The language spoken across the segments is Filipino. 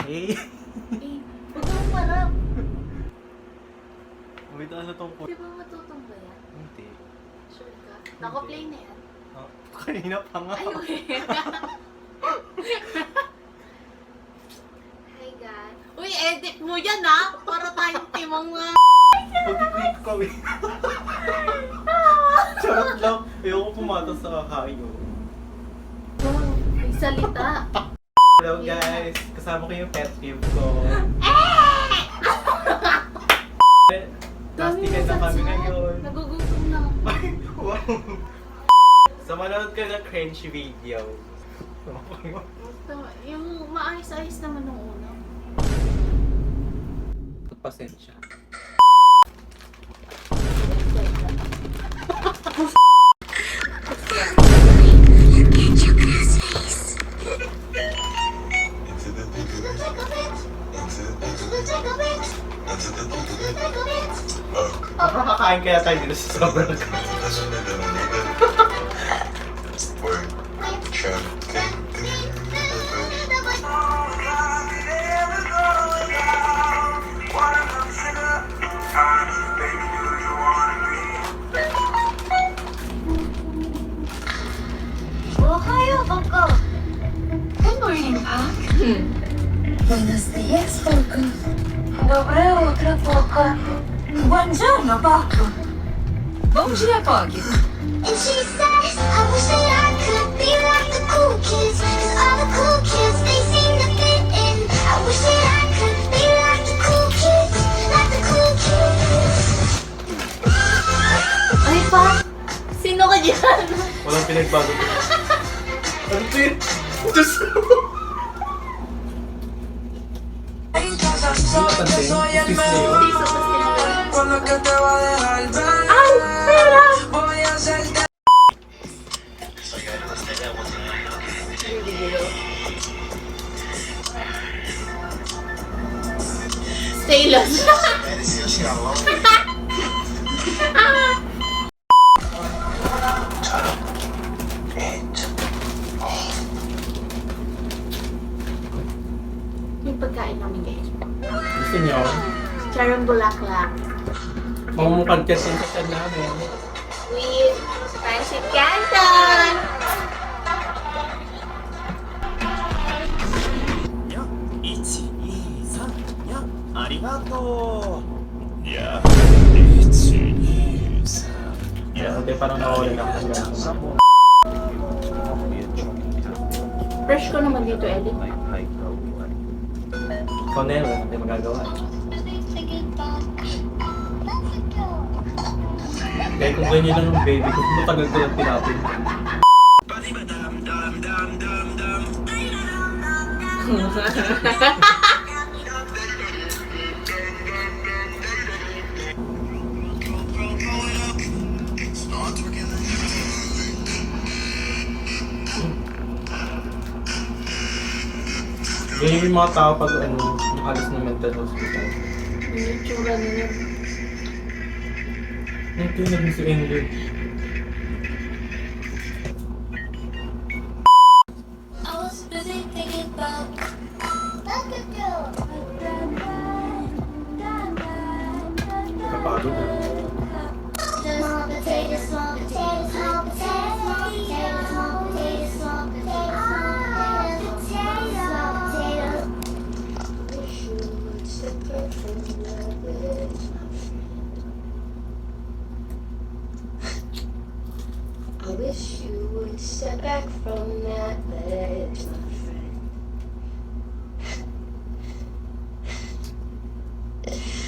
Eh, Huwag kang marap. wait, ano tong po? Di ba matutong ba yan? Hindi. Sure ka? Naka-play na yan. Oh, kanina pa nga. Ay, wait. Hi, guys. Uy, edit mo yan, ha? Para tayong timong nga. Pag-click ko eh. Charot lang. Ayoko pumata sa hayo. Wow, may salita. Hello guys! Kasama ko yung pet peeve ko. Plastikan na kami ngayon. Nagugutom na ako. Ay, wow! So manood ka ng cringe video. Yung maayos-ayos naman nung una. Pasensya. Makakakain kaya tayo dito sa sobrang Ohio, Boko. Good morning, Pak. Buenos días, Boko. Доброе утро, Boko. Buongiorno, Boko. Bom dia, Pog. And she says, I wish that I could be like the cool kids. Cause all the cool kids, they seem to fit in. I wish that I could be like the cool kids. Like the cool kids. Ay, pa! Sino ka dyan? walang pinagbago ko. Ano to yun? Diyos ko! Soy el mejor Piso, tapos tinatawag. con lo que te va a dejar ver. Ay, pera! Voy a hacerte Stayless. Yung pagkain namin, guys. Gusto niyo? Charong bulaklak. Mamumukadkat din sa chan namin. With Pancit Canton! ありがとう。いや、Hindi, parang nawawala na ako. Fresh ko naman dito, Ellie. Ikaw na yun, wala natin magagawa. Kaya kung ganyan lang yung baby ko, matagal ko lang tinapin. Ganyan yung mga tao pag nakalis ng mental hospital. Yung itsura nila. Ito yung naging si Angel. I was busy thinking about Kapagod na. small potatoes, small potatoes, small potatoes, small potatoes, small potatoes, small potatoes, small potatoes. Wish you would step back from that ledge. I wish you would step back from that ledge, my friend.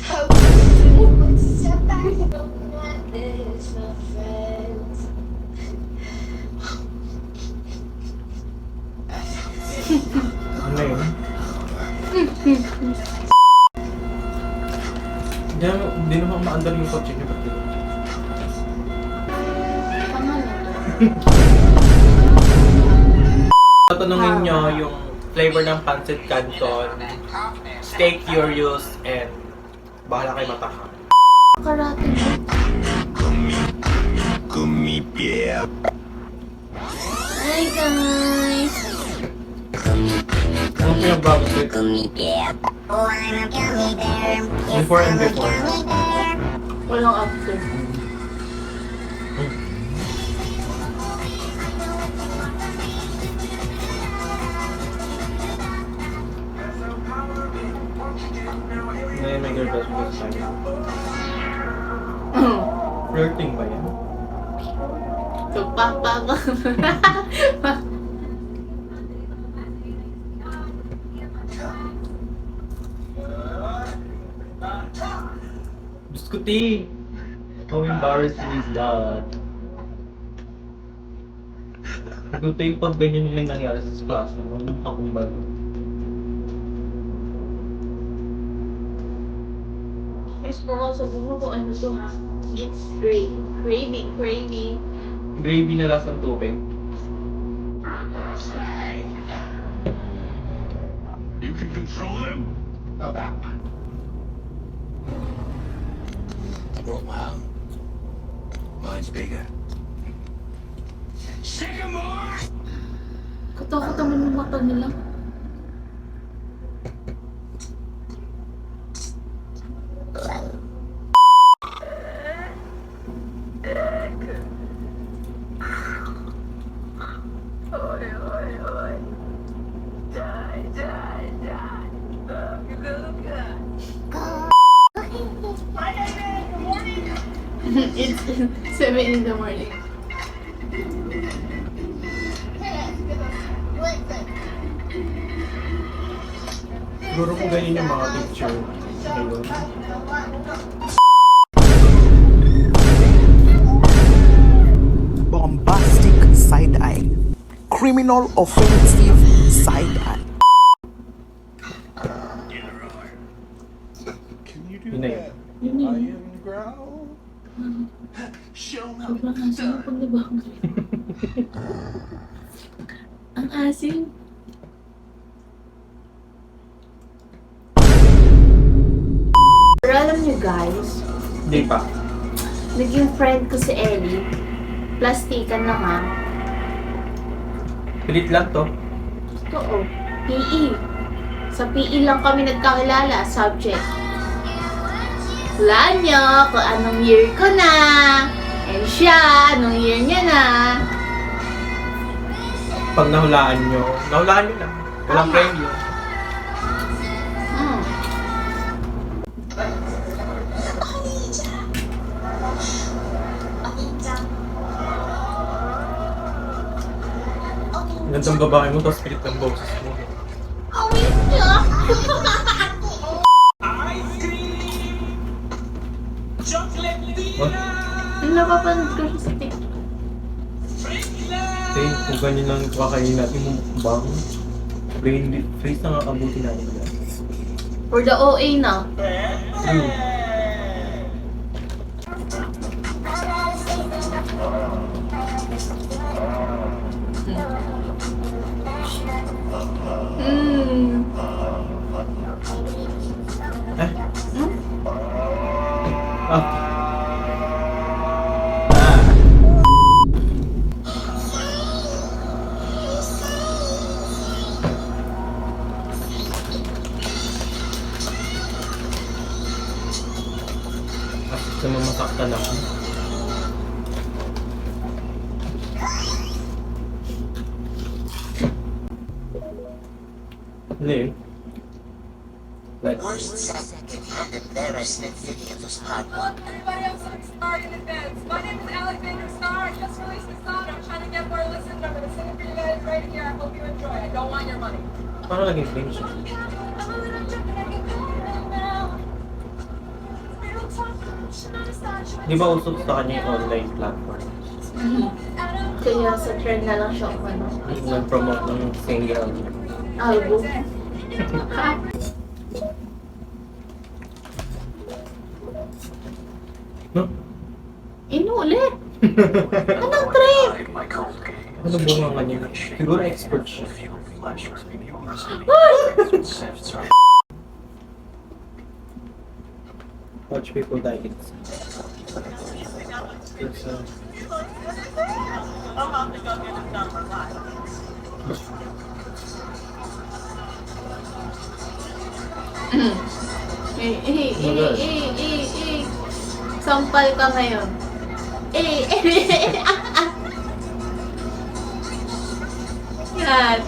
I wish you would step back from that ledge, my friend. Ano yun? Hindi naman maandar yung kotse niya pati. Tama na to. Tatanungin nyo yung flavor ng pancit canton, stay curious, and bahala kayo mataka. Karate mo. Hi guys. Ang mo yung bago trip? Before and before. Walang after. Ngayon may girlfriend ko sa akin. Flirting ba yan? So, Biskuti! How embarrassing is that? Biskuti, pag ganyan yung nangyari sa class, akong bago. Guys, baka sabihin mo kung ano to. It's gravy. Gravy. Gravy na lasang tubig. You can control them? Oh, wow. Mine's bigger. Sycamore! Katakot naman yung mata nila. It's 7 in the morning. Siguro kung ganyan yung mga picture ngayon. Bombastic side eye. Criminal offensive side eye. Can you do Yun na yun. that? Yun yun. I am growl. Show me. Sobrang asim yung paglibang. Ang asim. Pero alam niyo guys, Hindi pa. naging friend ko si Ellie. Plastikan na nga. Pilit lang to. Totoo. PE. Sa PE lang kami nagkakilala, subject. Wala niyo kung anong year ko na. And siya, anong year niya na. Pag nahulaan nyo lang. Walang Tama. premyo. Mm. Gandang babae mo, tapos pilit ng boses mo. Awit niya. What? Yung napapanood ko siya sa TikTok. Kasi kung ganyan lang kakainin natin mukbang, brain freeze na nga kabuti natin. For the OA na. True. Hmm. Eh? Hmm? Ah. Kasi sa mamasaktan ako. Ano yun? Like, Everybody, I'm so excited in advance. My name is Alexander Starr. I just released a song. I'm trying to get more listens. I'm going to sing it for you guys right here. I hope you enjoy. I don't want your money. paano naging friendship? Di ba usok sa kanya yung online platform? Kaya sa trend na lang siya ano, Nag-promote ng single. album. No? Inulit! Anong trip? Ano bunga nga niya? Siguro expert siya. Watch people die. It's, Sampal ka ngayon. Yan.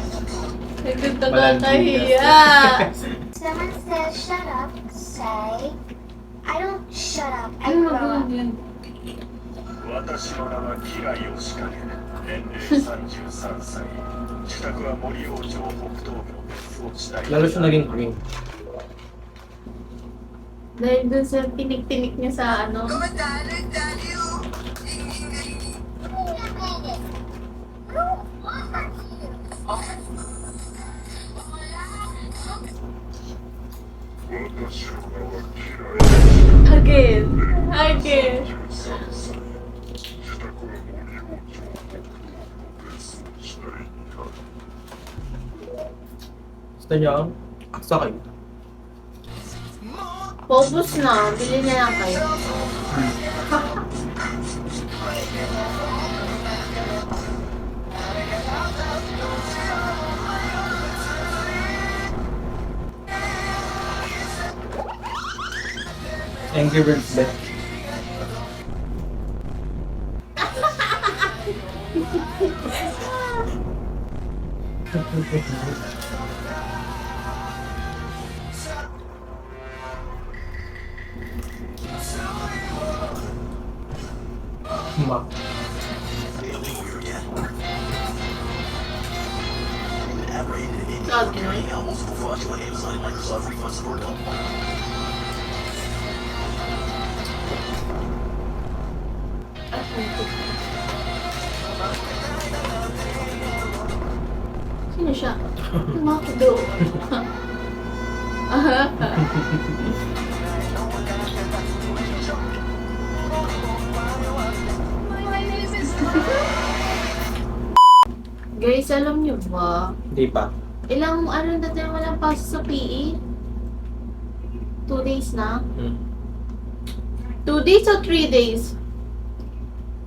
Nagpunta ka kahiya. Someone says shut up, say, I don't shut up, I Ano grow up. ba yan? 私の名はキラヨシカゲ、年齢33歳。自宅は森王町北東部の別荘地帯。 Lalo siya naging green. Dahil dun sa tinik-tinik niya sa ano. Again. Gusto niyo ang sakay. Paubos na. Bili na lang kayo. Angry Birds ba? Ma. Okay. Sino siya? Makdo. Guys, alam niyo ba? Hindi pa. Ilang ano na tayo walang pasok sa PE? 2 days na? 2 days o 3 days?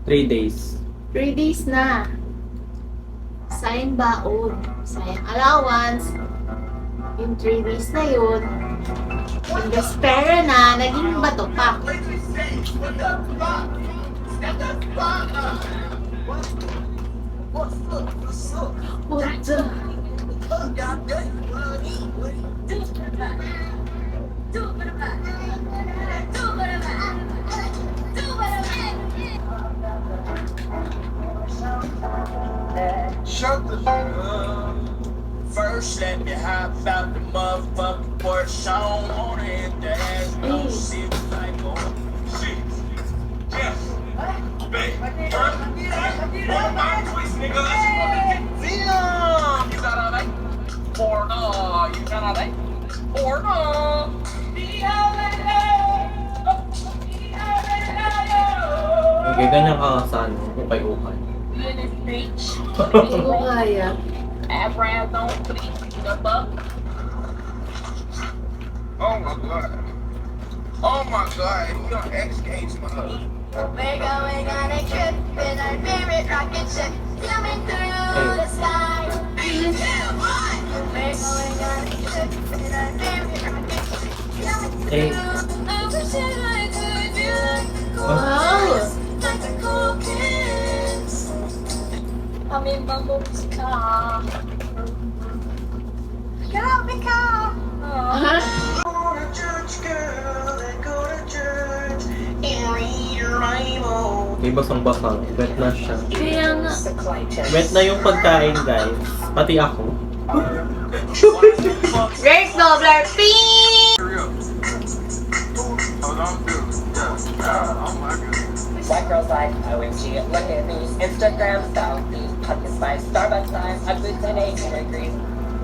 3 days. 3 days na. Sayang baon. Sayang allowance. Yung 3 days na yun. Yung pera na, naging bato pa. What the? Shut the fuck up. First, let me hop out the motherfucking Porsche. I don't wanna hit the ass, no shit like shit. Yes. Babe, turn. One of my twist, nigga. Damn. You got all that? Porno. You got all that? Porno. Okay, ganyan ka saan? Ukay-ukay. Hindi ko kaya. Oh my god. Oh my god. You done X-Games my husband. We're going on a trip in our favorite rocket ship, zooming through the sky. 3, 2, 1. We're going on a trip in our favorite rocket ship, zooming Eh. through. I wish that I could be like the cool Wow. kids, like the cool kids. I'm in Bumblebee's car. Get out the car. Go to church, girl, and go to church and read your Bible. May basang-basang. Wet na siya. Kaya nga. Wet na yung pagkain, guys. Pati ako. Great Dobler Ping! Oh, don't do it. Yeah. Oh my goodness. White girls like, OMG, look at me. Instagram selfies, pumpkin spice, Starbucks signs, I boots and 18 degrees.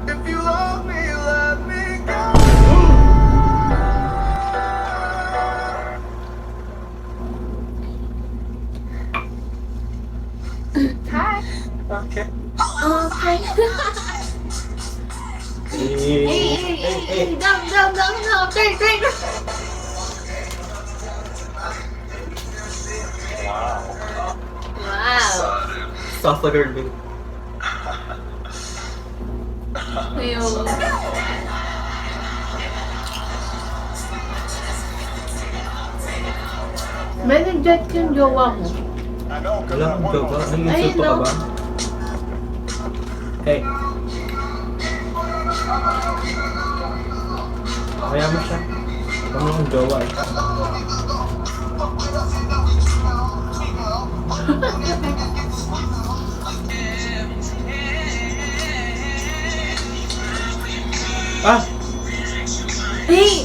If you love me, let me go. Okay. Okay. Eh. Down. Turn. Wow. Soft like girl. Ayun. May nag-jet yung jowa mo. I know, cause Wala I kang won jowa. on Ano insulto ka no. ba? Hey. Kaya mo siya. Ano kang jowa eh. Ah! Hey!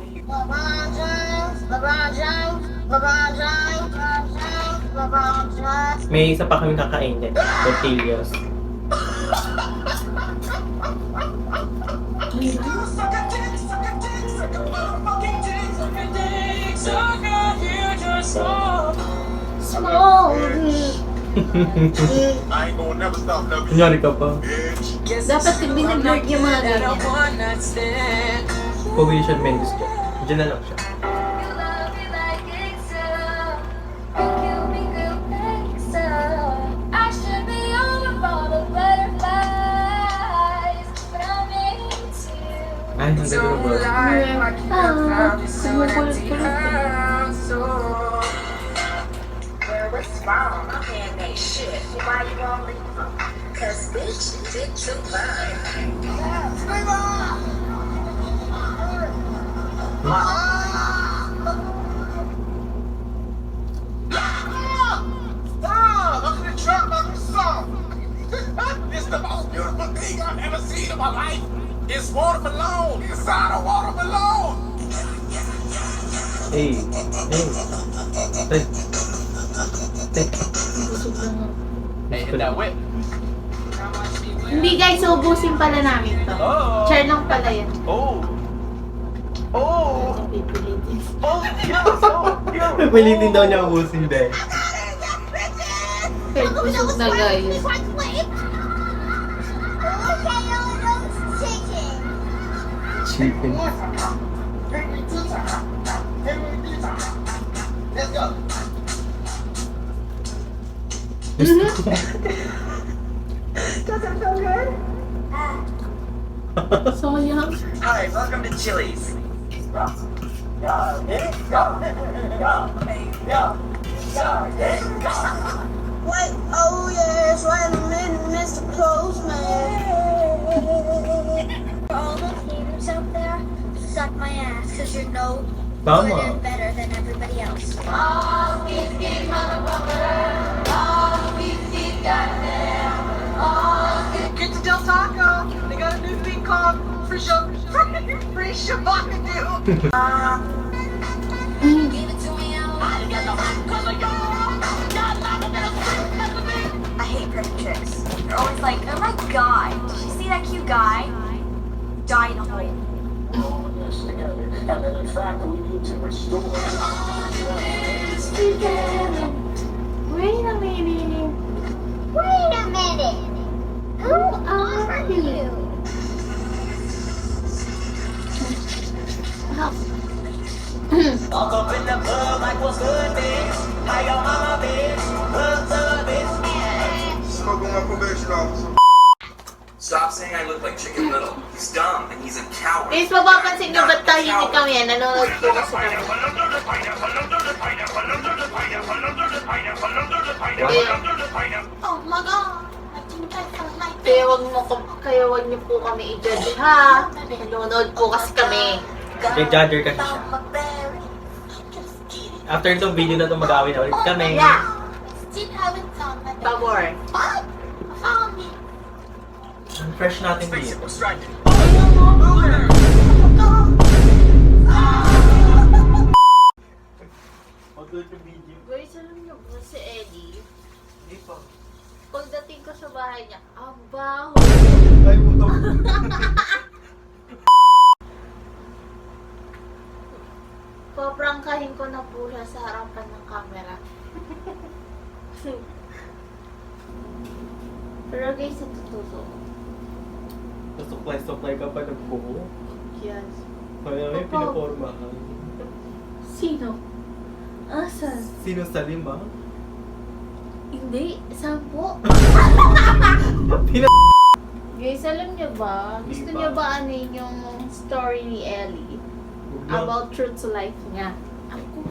LeBron James, LeBron James, LeBron James, LeBron James, LeBron James. May isa pa kaming kakainin. Tortillas. Small. I ain't gonna never stop loving you, Kunyari ka pa. bitch. Dapat binag-nerd yung mga ganyan. Pawili siya Mendes dyan. Diyan na lang siya. Ay, ang ganda ng boss. What's wrong? My man ain't shit. Why you won't leave him? Cause bitch, you did too fine. Stop! I'm gonna drop my song. It's the most beautiful thing I've ever seen in my life. It's watermelon inside a watermelon. Hey. Hey. Tay. Busog na nga. Hey, hit that whip. Hindi guys, ubusin pala namin to. Oh. Share lang pala yan. Oh. Oh. Pipilitin. Oh, yes. Oh, yes. Pilitin daw niya ubusin din. Pero busog na guys. Chicken. Let's go. So young. Hi, welcome to Chili's. Wait, oh yes, wait a minute, Mr. Postman. All the haters out there, suck my ass, cause you're no good Tama. and better than everybody else. Get to Del Taco. They got a new thing called free shabakadoo. Give it to me, I hate pretty chicks. They're always like, oh my god, did you see that cute guy? Die in a hole. And then in fact, we need to restore. Wait a minute. Wait a minute. Who are you? Walk up in the club like what's good, bitch? How your mama, bitch? What's up, bitch? Smoking my probation officer. Stop saying I look like Chicken Little. He's dumb and he's a coward. Guys, mapapansin nyo ba't tahimik kami yan? Nanonood po kasi kami. Oh my god. Kaya wag niyo po kami i-judge ha. Nanonood po kasi kami. Judger kasi siya. After itong video na ito, mag-awin na ulit kami. Yeah. Still haven't found my Pabor. What? I found it. Ang fresh natin Face it, dito. what's striking? Mag-load yung video. Guys, alam niyo ba si Eddie? Hindi pa. Pagdating ko sa bahay niya, ang baho. Ay, puto. Paprangkahin ko na po siya sa harapan ng camera. Pero guys, ito totoo. Supply ka pa nagbuo. Yes. Kaya may Opo. pinapormahan. Sino? Asan? Sino sa lima? Hindi, sampo. Guys, alam niyo ba? Di Gusto ba? niyo ba ano yung story ni Ellie? About true to life niya. Ako.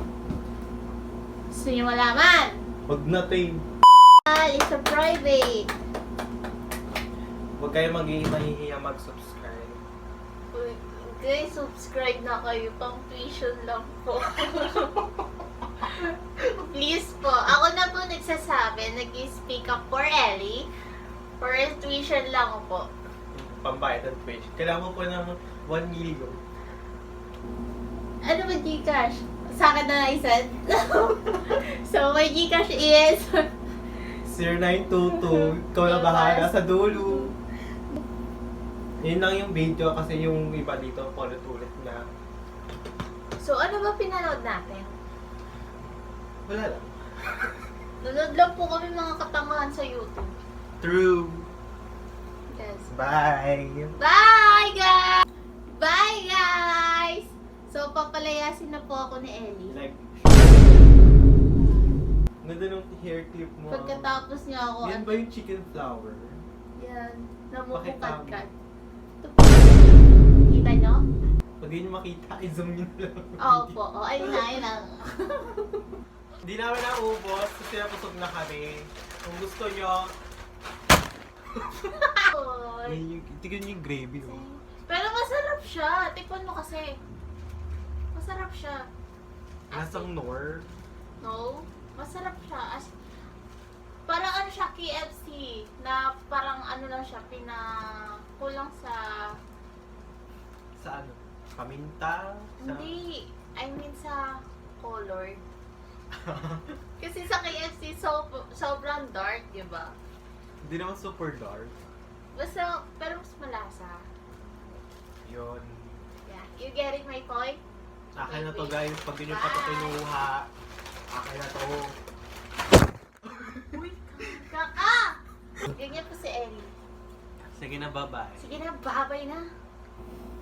Gusto niyo malaman? Huwag na, Tay. It's a private. Huwag kayo mahihiya mag-subscribe. Uy, guys, subscribe na kayo. Pang tuition lang po. Please po. Ako na po nagsasabi. Nag-speak up for Ellie. For tuition lang po. Pambayad ng Twitch. Kailangan mo po ng 1 million. Ano ba Gcash? Sa akin na isend. So, my Gcash is 0922. Ikaw na bahala sa dulo. Yun lang yung video kasi yung iba dito ulit-ulit na. So, ano ba pinanood natin? Wala lang. Nanood lang po kami mga katangahan sa YouTube. True. Yes. Bye! Bye, guys! Bye, guys! So, papalayasin na po ako ni Ellie. Like, ganda nung hair clip mo. Pagkatapos niya ako, Yan ba yung chicken flower? yan, Pakita namumukad-kad. mo. Ito po. Kita nyo? Pag di nyo makita, i-zoom nyo na lang. Opo. O, ayun na, ayun na. Hindi namin naubos kasi napusog na kami. Kung gusto nyo, Oy. tignan nyo yung gravy. No? Pero masarap siya. Tikman mo kasi. Masarap siya. Lasang nor. No? Masarap siya. Parang ano siya, KFC. Na parang ano lang siya, kulang sa... Sa ano? Paminta? Sa... Hindi. I mean sa color. Kasi sa KFC, sobrang dark, di ba? Hindi naman super dark. Basta, pero mas malasa. Yun. Yeah. You getting my point? Akin na to Wait. guys. Pag yun yung pa to kinuha, akin na to. Uy, kaka! Ganyan po si Ellie. Sige na, bye-bye. Sige na, babay na.